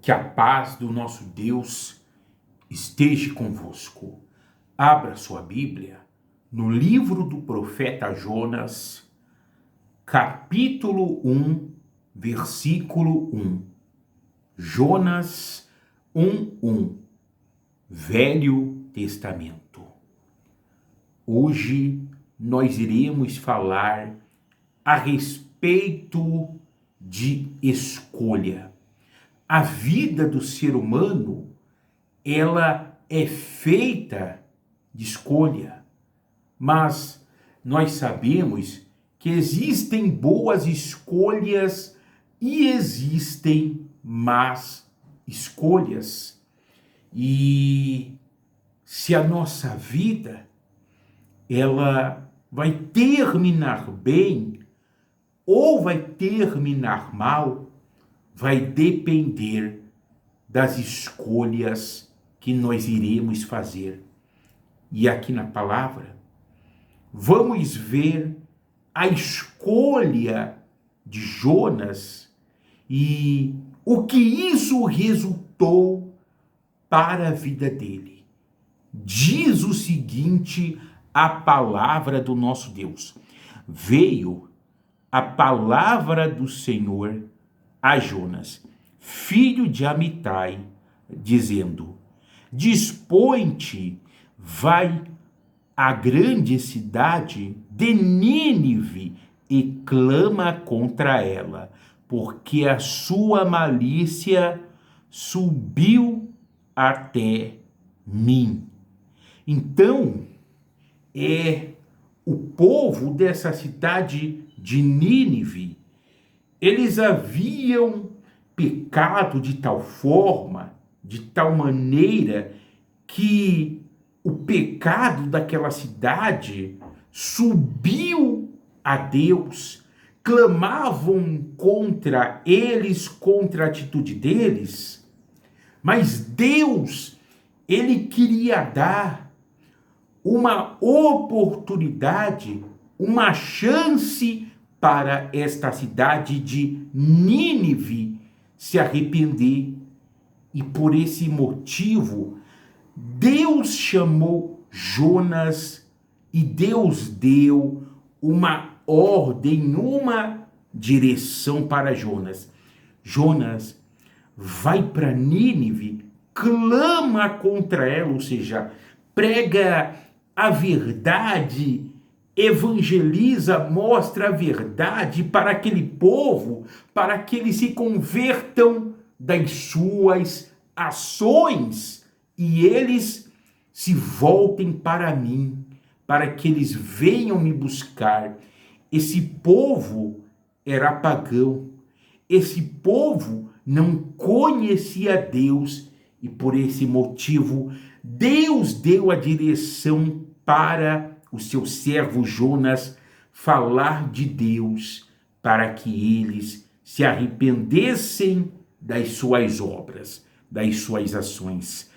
Que a paz do nosso Deus esteja convosco. Abra sua Bíblia no livro do profeta Jonas, capítulo 1, versículo 1. Jonas 1:1, Velho Testamento. Hoje nós iremos falar a respeito de escolha. A vida do ser humano, ela é feita de escolha, mas nós sabemos que existem boas escolhas e existem más escolhas. E se a nossa vida, ela vai terminar bem ou vai terminar mal, vai depender das escolhas que nós iremos fazer. E aqui na palavra, vamos ver a escolha de Jonas e o que isso resultou para a vida dele. Diz o seguinte a palavra do nosso Deus: veio a palavra do Senhor a Jonas, filho de Amitai, dizendo: dispõe-te, vai à grande cidade de Nínive e clama contra ela, porque a sua malícia subiu até mim. Então, o povo dessa cidade de Nínive, eles haviam pecado de tal forma, de tal maneira, que o pecado daquela cidade subiu a Deus. Clamavam contra eles, contra a atitude deles, mas Deus, ele queria dar uma oportunidade, uma chance para esta cidade de Nínive se arrepender. E por esse motivo, Deus chamou Jonas e Deus deu uma ordem, uma direção para Jonas. Jonas, vai para Nínive, clama contra ela, ou seja, prega a verdade, evangeliza, mostra a verdade para aquele povo, para que eles se convertam das suas ações e eles se voltem para mim, para que eles venham me buscar. Esse povo era pagão, esse povo não conhecia Deus e por esse motivo Deus deu a direção para o seu servo Jonas falar de Deus, para que eles se arrependessem das suas obras, das suas ações.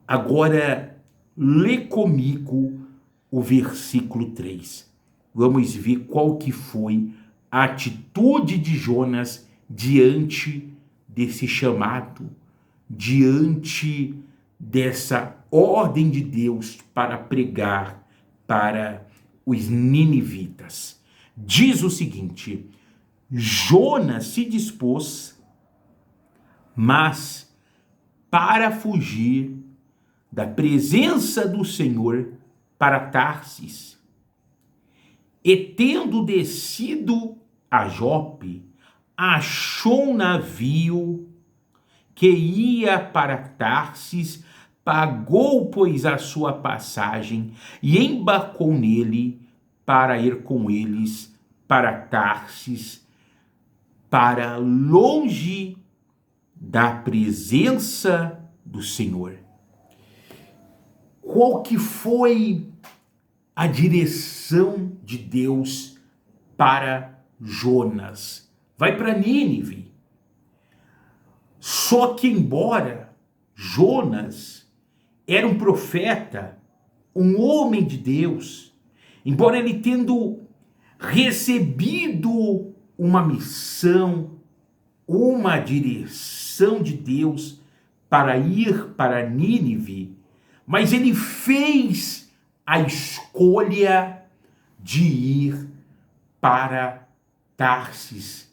Agora, lê comigo o versículo 3. Vamos ver qual que foi a atitude de Jonas diante desse chamado, diante dessa ordem de Deus para pregar para os ninivitas. Diz o seguinte: Jonas se dispôs, mas para fugir da presença do Senhor para Tarsis, e tendo descido a Jope, achou um navio que ia para Tarsis, pagou, pois, a sua passagem e embarcou nele para ir com eles para Tarsis, para longe da presença do Senhor. Qual que foi a direção de Deus para Jonas? Vai para Nínive. Só que embora Jonas era um profeta, um homem de Deus, embora ele tendo recebido uma missão, uma direção, missão de Deus para ir para Nínive, mas ele fez a escolha de ir para Tarsis,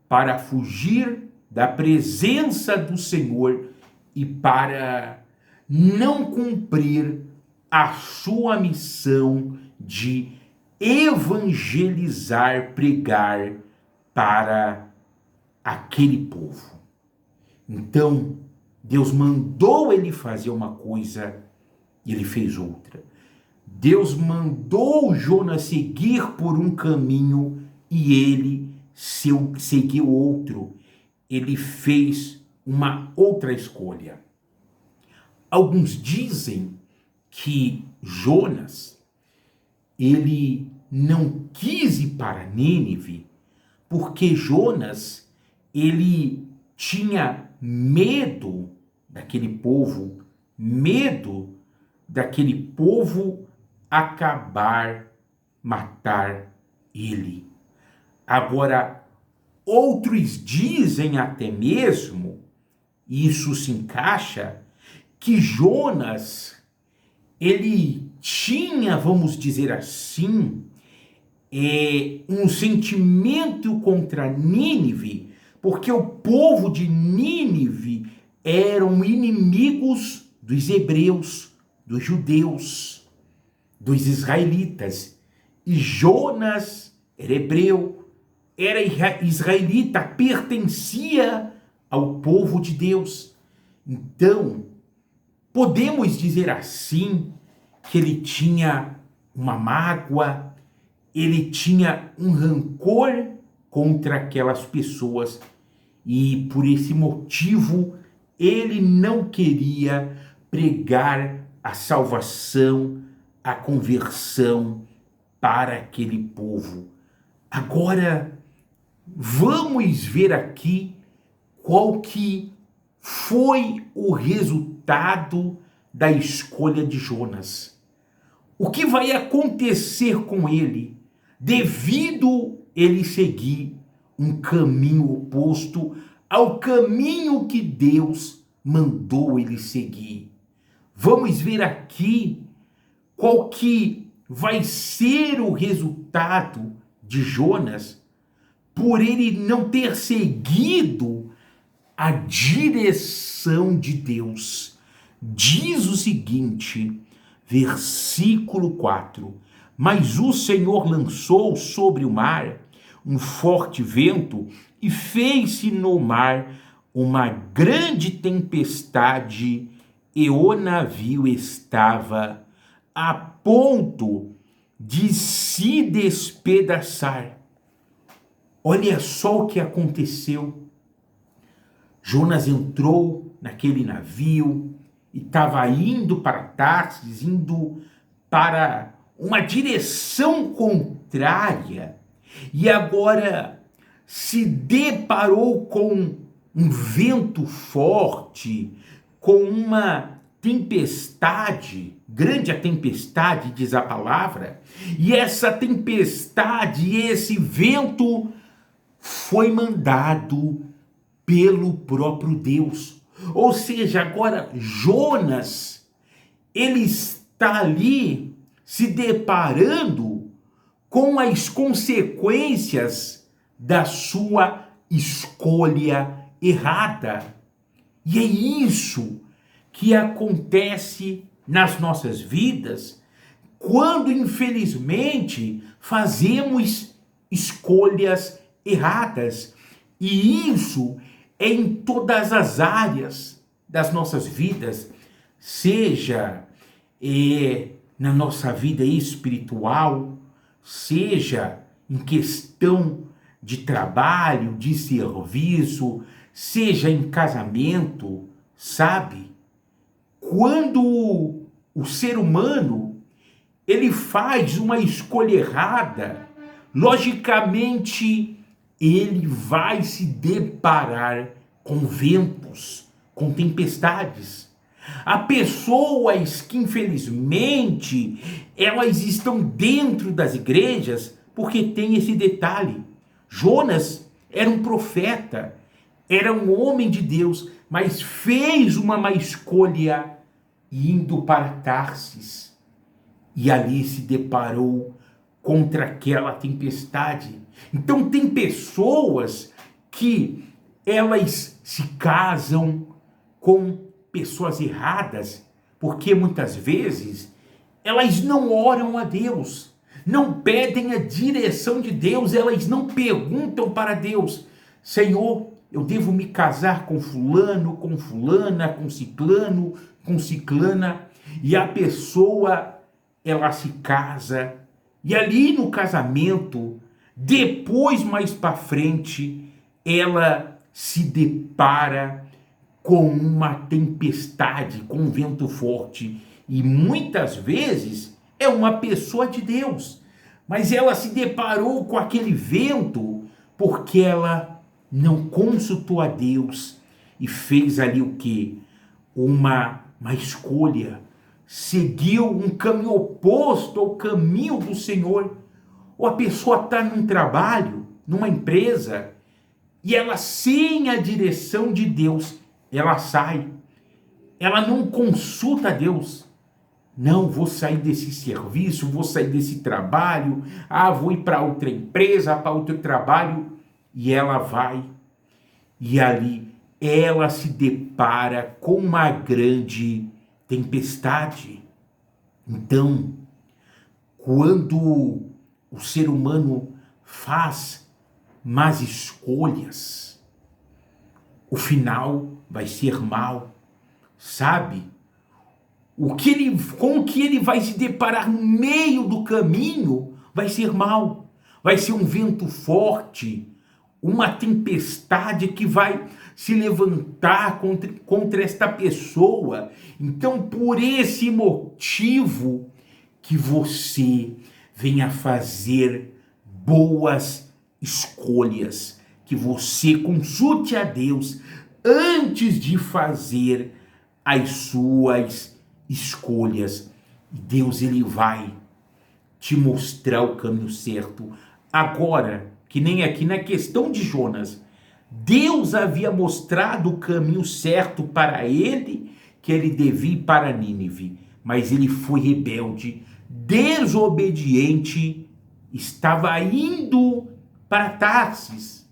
para fugir da presença do Senhor e para não cumprir a sua missão de evangelizar, pregar para aquele povo. Então, Deus mandou ele fazer uma coisa e ele fez outra. Deus mandou Jonas seguir por um caminho e ele seguiu outro. Ele fez uma outra escolha. Alguns dizem que Jonas, ele não quis ir para Nínive porque Jonas, ele tinha medo daquele povo acabar, matar ele. Agora, outros dizem até mesmo, e isso se encaixa, que Jonas, ele tinha, vamos dizer assim, um sentimento contra Nínive, porque o povo de Nínive eram inimigos dos hebreus, dos judeus, dos israelitas. E Jonas era hebreu, era israelita, pertencia ao povo de Deus. Então, podemos dizer assim que ele tinha uma mágoa, ele tinha um rancor contra aquelas pessoas e por esse motivo ele não queria pregar a salvação, a conversão para aquele povo. Agora, vamos ver aqui qual que foi o resultado da escolha de Jonas. O que vai acontecer com ele devido ele seguir um caminho oposto ao caminho que Deus mandou ele seguir? Vamos ver aqui qual que vai ser o resultado de Jonas por ele não ter seguido a direção de Deus. Diz o seguinte, versículo 4: Mas o Senhor lançou sobre o mar um forte vento e fez-se no mar uma grande tempestade, e o navio estava a ponto de se despedaçar. Olha só o que aconteceu. Jonas entrou naquele navio e estava indo para Tarsis, indo para uma direção contrária, e agora se deparou com um vento forte, com uma tempestade, grande a tempestade, diz a palavra, e essa tempestade, esse vento foi mandado pelo próprio Deus. Ou seja, agora Jonas, ele está ali se deparando com as consequências da sua escolha errada. E é isso que acontece nas nossas vidas quando, infelizmente, fazemos escolhas erradas. E isso é em todas as áreas das nossas vidas, seja na nossa vida espiritual, seja em questão de trabalho, de serviço, seja em casamento, sabe? Quando o ser humano ele faz uma escolha errada, logicamente ele vai se deparar com ventos, com tempestades. Há pessoas que, infelizmente, elas estão dentro das igrejas porque tem esse detalhe. Jonas era um profeta, era um homem de Deus, mas fez uma má escolha indo para Tarsis. E ali se deparou contra aquela tempestade. Então tem pessoas que elas se casam com pessoas erradas, porque muitas vezes elas não oram a Deus, não pedem a direção de Deus, elas não perguntam para Deus: Senhor, eu devo me casar com fulano, com fulana, com ciclano, com ciclana, e a pessoa, ela se casa, e ali no casamento, depois mais para frente, ela se depara com uma tempestade, com um vento forte, e muitas vezes é uma pessoa de Deus, mas ela se deparou com aquele vento porque ela não consultou a Deus e fez ali o quê? Uma escolha, seguiu um caminho oposto ao caminho do Senhor. Ou a pessoa está num trabalho, numa empresa, e ela, sem a direção de Deus, ela sai, ela não consulta a Deus. Não, vou sair desse serviço, vou sair desse trabalho, vou ir para outra empresa, para outro trabalho, e ela vai, e ali ela se depara com uma grande tempestade. Então, quando o ser humano faz más escolhas, o final vai ser mal, sabe? Com o que ele vai se deparar no meio do caminho vai ser mal, vai ser um vento forte, uma tempestade que vai se levantar contra esta pessoa. Então, por esse motivo, que você venha fazer boas escolhas, que você consulte a Deus antes de fazer as suas escolhas. E Deus, ele vai te mostrar o caminho certo. Agora, que nem aqui na questão de Jonas, Deus havia mostrado o caminho certo para ele, que ele devia ir para Nínive, mas ele foi rebelde, desobediente, estava indo para Tarsis.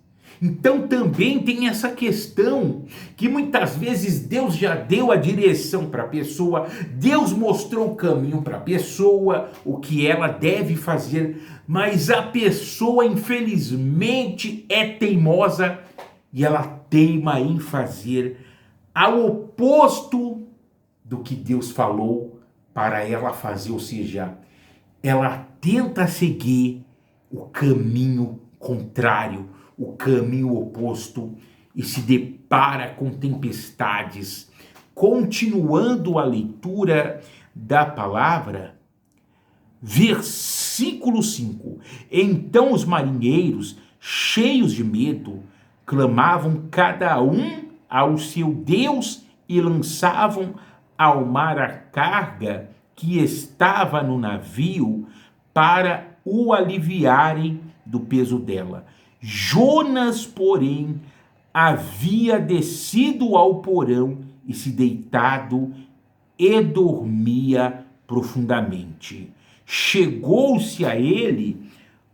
Então também tem essa questão que muitas vezes Deus já deu a direção para a pessoa, Deus mostrou o caminho para a pessoa, o que ela deve fazer, mas a pessoa infelizmente é teimosa e ela teima em fazer ao oposto do que Deus falou para ela fazer, ou seja, ela tenta seguir o caminho contrário, o caminho oposto, e se depara com tempestades. Continuando a leitura da palavra, versículo 5: Então os marinheiros, cheios de medo, clamavam cada um ao seu Deus e lançavam ao mar a carga que estava no navio para o aliviarem do peso dela. Jonas, porém, havia descido ao porão e se deitado e dormia profundamente. Chegou-se a ele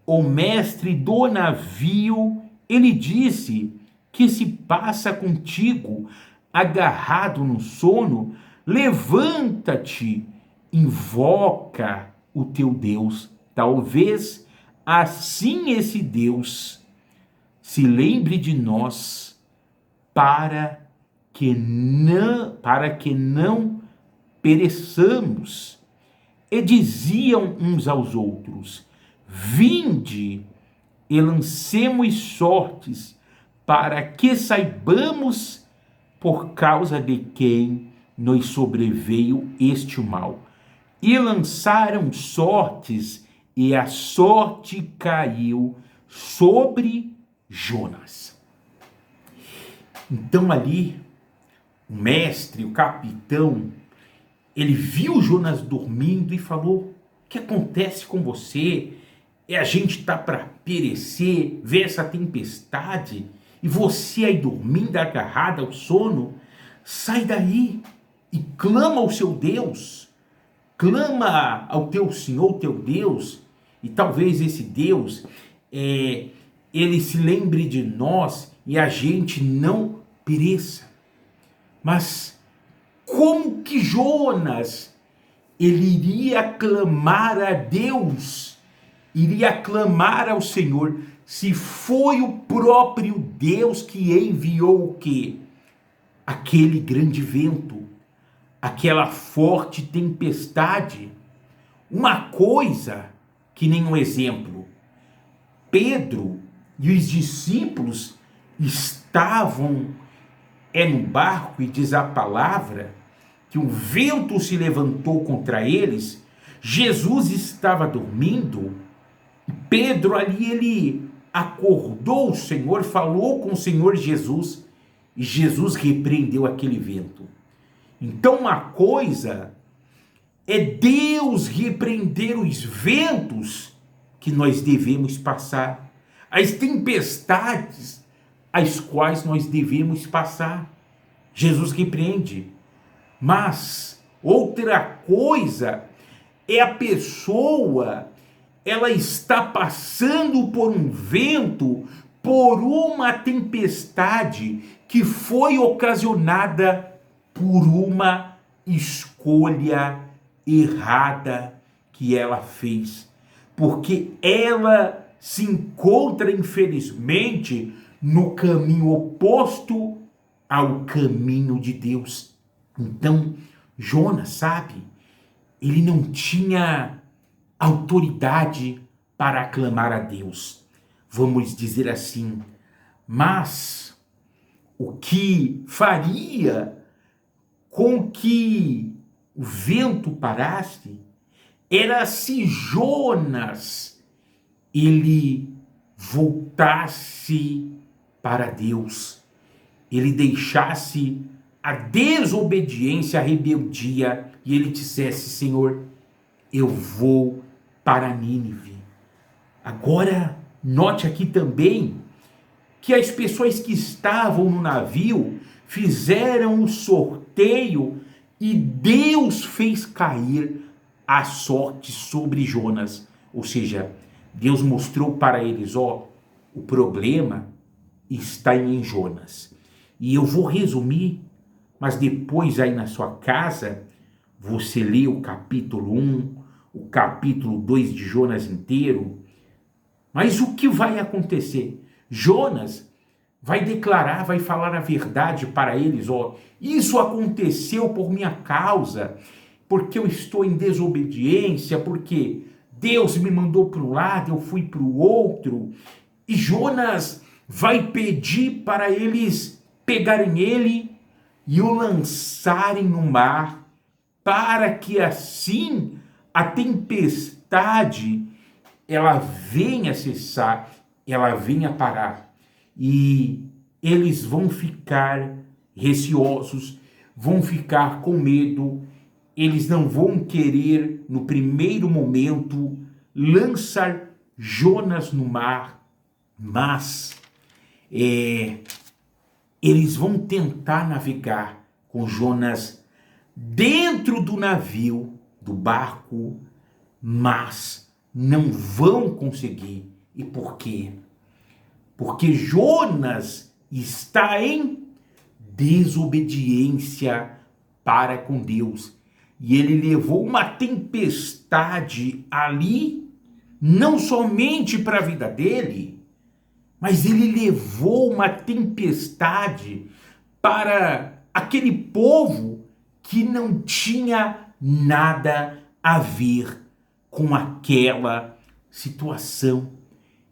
o mestre do navio e lhe disse: que se passa contigo, agarrado no sono? Levanta-te, invoca o teu Deus. Talvez assim esse Deus se lembre de nós para que não pereçamos. E diziam uns aos outros: vinde e lancemos sortes, para que saibamos por causa de quem nos sobreveio este mal. E lançaram sortes, e a sorte caiu sobre Jonas. Então ali, o mestre, o capitão, ele viu Jonas dormindo e falou: o que acontece com você? A gente está para perecer, ver essa tempestade. e você aí dormindo, agarrado ao sono, sai daí e clama ao seu Deus, clama ao teu Senhor, teu Deus, e talvez esse Deus, ele se lembre de nós e a gente não pereça. Mas como que Jonas, ele iria clamar a Deus, iria clamar ao Senhor, se foi o próprio Deus que enviou o quê? Aquele grande vento, aquela forte tempestade. Uma coisa que nem um exemplo, Pedro e os discípulos estavam no barco, e diz a palavra que o vento se levantou contra eles. Jesus estava dormindo, Pedro ali, ele acordou o Senhor, falou com o Senhor Jesus, e Jesus repreendeu aquele vento. Então uma coisa é Deus repreender os ventos que nós devemos passar, as tempestades as quais nós devemos passar. Jesus repreende. Mas outra coisa é a pessoa, ela está passando por um vento, por uma tempestade que foi ocasionada por uma escolha errada que ela fez, porque ela se encontra, infelizmente, no caminho oposto ao caminho de Deus. Então, Jonas, sabe, ele não tinha autoridade para aclamar a Deus, vamos dizer assim, mas o que faria com que o vento parasse era se Jonas, ele voltasse para Deus, ele deixasse a desobediência, a rebeldia, e ele dissesse: Senhor, eu vou para Nínive. Agora, note aqui também que as pessoas que estavam no navio fizeram o sorteio e Deus fez cair a sorte sobre Jonas. Ou seja, Deus mostrou para eles: ó, o problema está em Jonas. E eu vou resumir, mas depois aí na sua casa, você lê o capítulo 1, o capítulo 2 de Jonas inteiro. Mas o que vai acontecer? Jonas vai declarar, vai falar a verdade para eles: ó, isso aconteceu por minha causa, porque eu estou em desobediência, porque Deus me mandou para um lado, eu fui para o outro. E Jonas vai pedir para eles pegarem ele e o lançarem no mar, para que assim a tempestade ela venha cessar, ela venha parar. E eles vão ficar receosos, vão ficar com medo, eles não vão querer, no primeiro momento, lançar Jonas no mar, mas eles vão tentar navegar com Jonas dentro do navio, do barco, mas não vão conseguir. E por quê? Porque Jonas está em desobediência para com Deus. E ele levou uma tempestade ali, não somente para a vida dele, mas ele levou uma tempestade para aquele povo que não tinha nada a ver com aquela situação.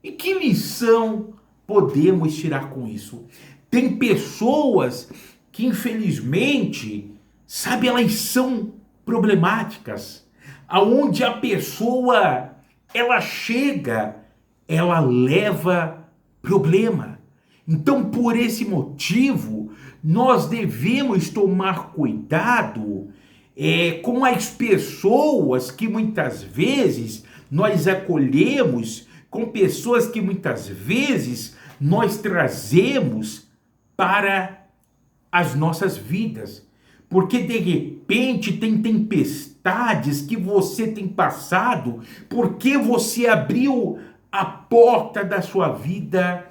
E que lição podemos tirar com isso? Tem pessoas que, infelizmente, sabe, elas são problemáticas, aonde a pessoa, ela chega, ela leva problema. Então, por esse motivo, nós devemos tomar cuidado com as pessoas que muitas vezes nós acolhemos, com pessoas que muitas vezes nós trazemos para as nossas vidas. Porque de repente tem tempestades que você tem passado porque você abriu a porta da sua vida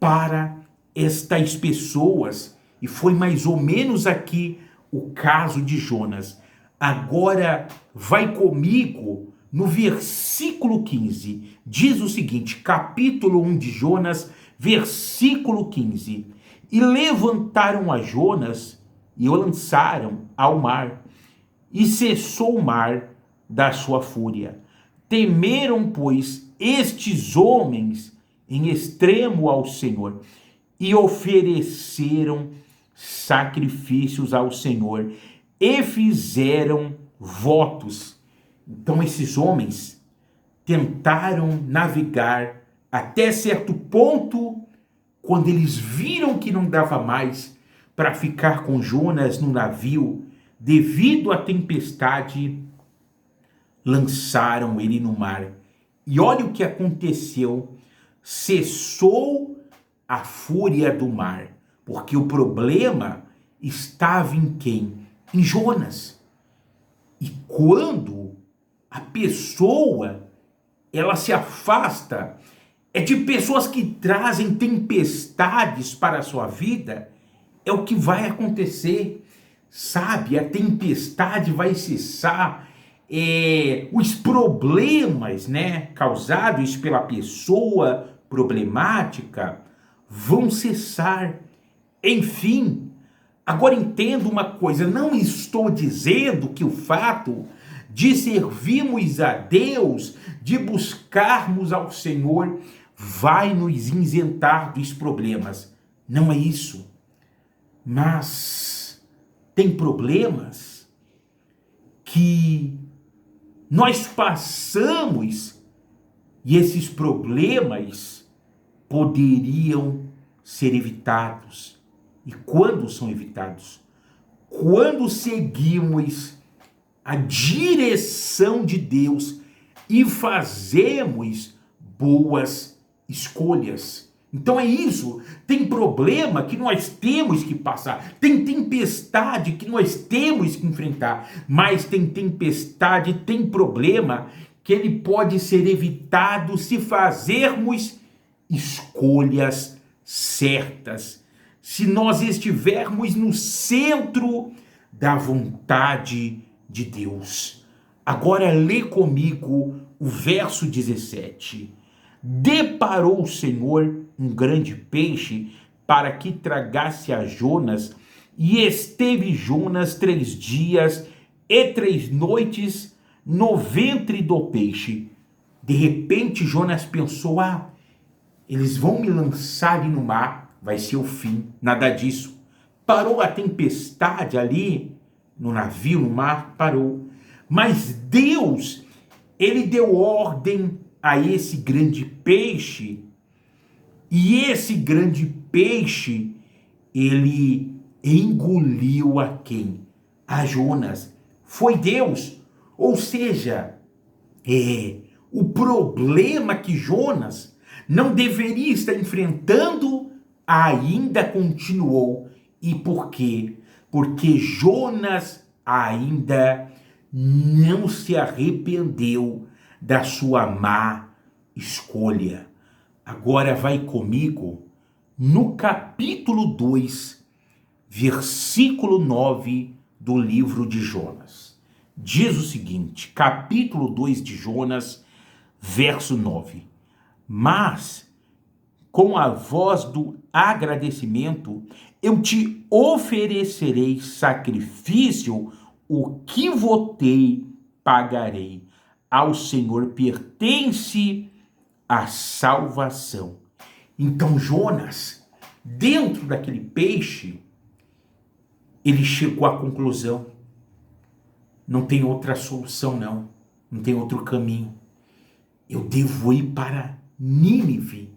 para estas pessoas. E foi mais ou menos aqui o caso de Jonas. Agora vai comigo no versículo 15. Diz o seguinte, capítulo 1 de Jonas, versículo 15. E levantaram a Jonas e o lançaram ao mar, e cessou o mar da sua fúria. Temeram, pois, estes homens em extremo ao Senhor, e ofereceram sacrifícios ao Senhor, e fizeram votos. Então esses homens tentaram navegar até certo ponto, quando eles viram que não dava mais para ficar com Jonas no navio, devido à tempestade, lançaram ele no mar. E olha o que aconteceu. Cessou a fúria do mar, porque o problema estava em quem? Em Jonas. E quando a pessoa ela se afasta de pessoas que trazem tempestades para a sua vida, é o que vai acontecer, sabe? A tempestade vai cessar, os problemas, né, causados pela pessoa problemática vão cessar. Enfim, agora entenda uma coisa, não estou dizendo que o fato de servirmos a Deus, de buscarmos ao Senhor, vai nos isentar dos problemas. Não é isso. Mas tem problemas que nós passamos e esses problemas poderiam ser evitados. E quando são evitados? Quando seguimos a direção de Deus e fazemos boas escolhas. Então é isso, tem problema que nós temos que passar, tem tempestade que nós temos que enfrentar, mas tem tempestade, tem problema que ele pode ser evitado se fazermos escolhas certas, se nós estivermos no centro da vontade de Deus. Agora lê comigo o verso 17. Deparou o Senhor um grande peixe para que tragasse a Jonas, e esteve Jonas 3 dias e 3 noites no ventre do peixe. De repente Jonas pensou, eles vão me lançar ali no mar, vai ser o fim. Nada disso. Parou a tempestade ali no navio, no mar, parou. Mas Deus, ele deu ordem a esse grande peixe, e esse grande peixe, ele engoliu a quem? A Jonas. Foi Deus. Ou seja, o problema que Jonas não deveria estar enfrentando ainda continuou. E por quê? Porque Jonas ainda não se arrependeu da sua má escolha. Agora vai comigo no capítulo 2, versículo 9 do livro de Jonas. Diz o seguinte, capítulo 2 de Jonas, verso 9. Mas, com a voz do agradecimento, eu te oferecerei sacrifício, o que votei, pagarei. Ao Senhor pertence a salvação. Então Jonas, dentro daquele peixe, ele chegou à conclusão, não tem outra solução não tem outro caminho. Eu devo ir para Nínive.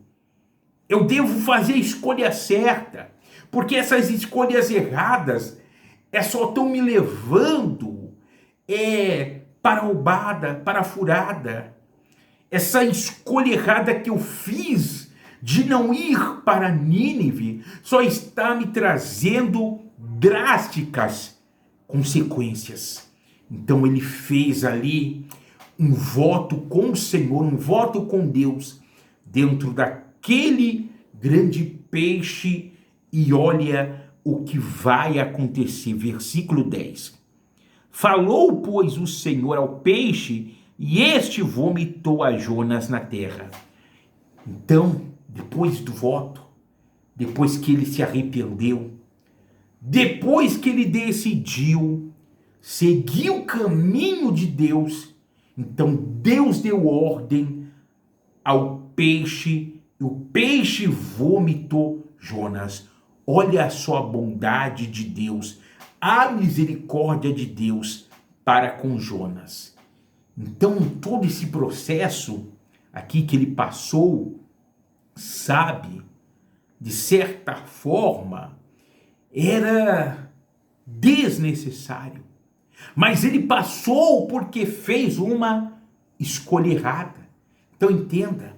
Eu devo fazer a escolha certa, porque essas escolhas erradas só estão me levando para a roubada, para a furada. Essa escolha errada que eu fiz de não ir para Nínive só está me trazendo drásticas consequências. Então ele fez ali um voto com o Senhor, um voto com Deus, dentro daquele grande peixe, e olha o que vai acontecer. Versículo 10. Falou, pois, o Senhor ao peixe, e este vomitou a Jonas na terra. Então, depois do voto, depois que ele se arrependeu, depois que ele decidiu seguir o caminho de Deus, então Deus deu ordem ao peixe, e o peixe vomitou Jonas. Olha só a bondade de Deus, a misericórdia de Deus para com Jonas. Então, todo esse processo aqui que ele passou, sabe, de certa forma, era desnecessário. Mas ele passou porque fez uma escolha errada. Então entenda,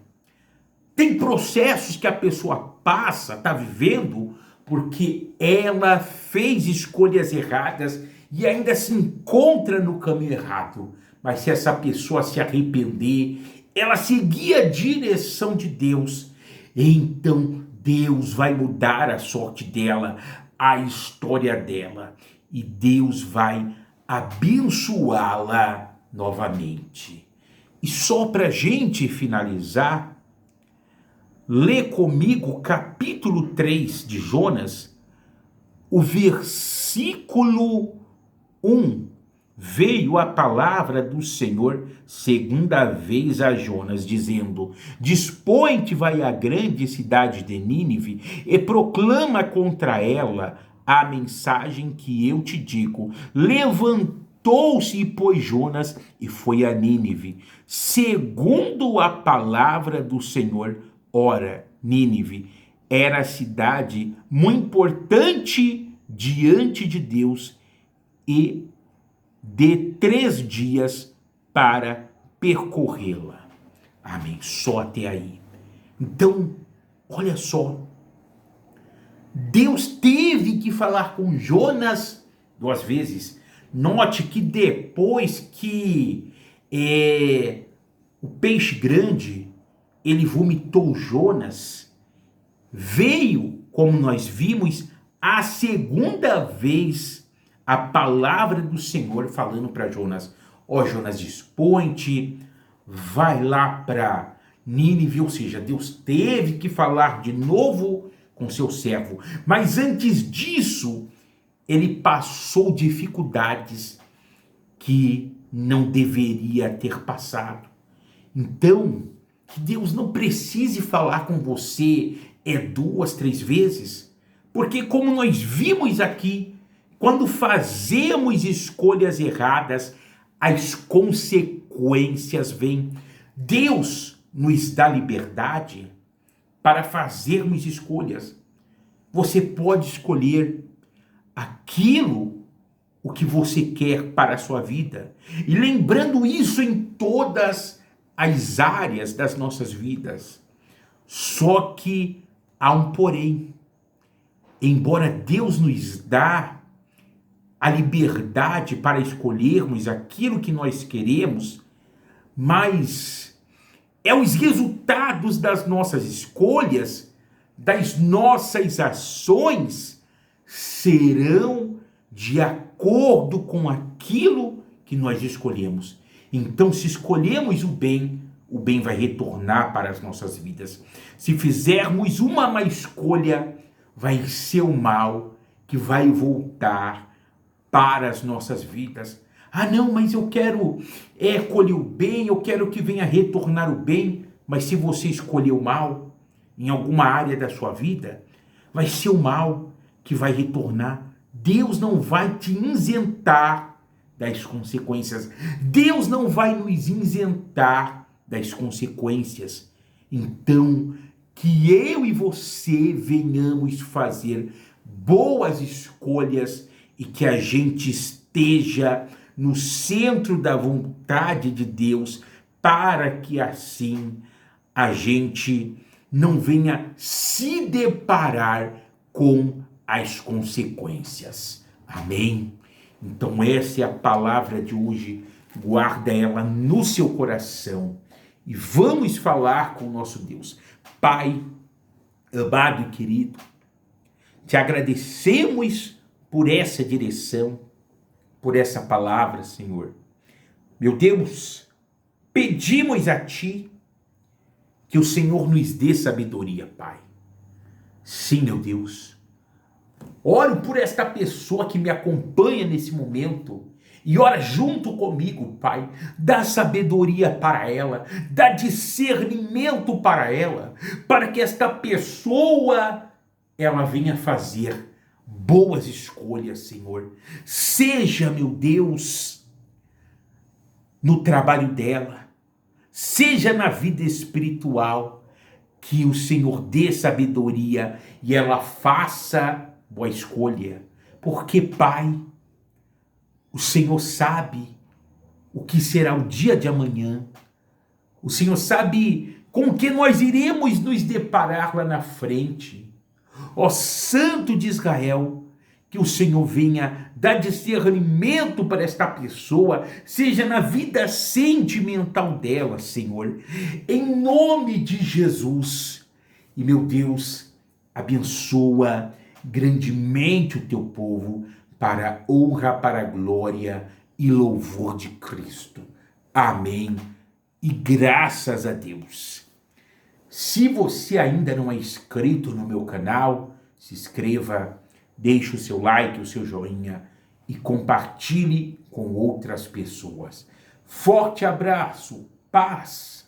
tem processos que a pessoa passa, está vivendo, porque ela fez escolhas erradas e ainda se encontra no caminho errado. Mas se essa pessoa se arrepender, ela seguir a direção de Deus, então Deus vai mudar a sorte dela, a história dela, e Deus vai abençoá-la novamente. E só para a gente finalizar, lê comigo capítulo 3 de Jonas, o versículo 1. Veio a palavra do Senhor segunda vez a Jonas, dizendo: Dispõe-te, vai à grande cidade de Nínive e proclama contra ela a mensagem que eu te digo. Levantou-se, e pôs Jonas e foi a Nínive, segundo a palavra do Senhor. Ora, Nínive era a cidade muito importante diante de Deus, e de 3 dias para percorrê-la. Amém. Só até aí. Então, olha só. Deus teve que falar com Jonas 2 vezes. Note que depois que o peixe grande, ele vomitou Jonas, veio, como nós vimos, a segunda vez a palavra do Senhor falando para Jonas: ó Jonas, dispõe-te, vai lá para Nínive. Ou seja, Deus teve que falar de novo com seu servo. Mas antes disso, ele passou dificuldades que não deveria ter passado. Então, que Deus não precise falar com você 2, 3 vezes, porque como nós vimos aqui, quando fazemos escolhas erradas, as consequências vêm. Deus nos dá liberdade para fazermos escolhas. Você pode escolher aquilo, o que você quer para a sua vida. E lembrando isso em todas as áreas das nossas vidas. Só que há um porém. Embora Deus nos dá a liberdade para escolhermos aquilo que nós queremos, mas os resultados das nossas escolhas, das nossas ações, serão de acordo com aquilo que nós escolhemos. Então, se escolhemos o bem vai retornar para as nossas vidas. Se fizermos uma má escolha, vai ser o mal que vai voltar para as nossas vidas. Ah, não, mas eu quero colher o bem, eu quero que venha retornar o bem. Mas se você escolher o mal em alguma área da sua vida, vai ser o mal que vai retornar. Deus não vai te isentar das consequências. Deus não vai nos isentar das consequências. Então, que eu e você venhamos fazer boas escolhas e que a gente esteja no centro da vontade de Deus, para que assim a gente não venha se deparar com as consequências. Amém? Então essa é a palavra de hoje. Guarda ela no seu coração. E vamos falar com o nosso Deus. Pai, amado e querido, te agradecemos por essa direção, por essa palavra, Senhor. Meu Deus, pedimos a Ti que o Senhor nos dê sabedoria, Pai. Sim, meu Deus. Oro por esta pessoa que me acompanha nesse momento e ora junto comigo, Pai. Dá sabedoria para ela, dá discernimento para ela, para que esta pessoa ela venha fazer boas escolhas, Senhor. Seja, meu Deus, no trabalho dela, seja na vida espiritual, que o Senhor dê sabedoria e ela faça boa escolha. Porque, Pai, o Senhor sabe o que será o dia de amanhã. O Senhor sabe com o que nós iremos nos deparar lá na frente. Ó Santo de Israel, que o Senhor venha dar discernimento para esta pessoa, seja na vida sentimental dela, Senhor, em nome de Jesus. E, meu Deus, abençoa grandemente o teu povo para a honra, para a glória e louvor de Cristo. Amém. E graças a Deus. Se você ainda não é inscrito no meu canal, se inscreva, deixe o seu like, o seu joinha e compartilhe com outras pessoas. Forte abraço, paz.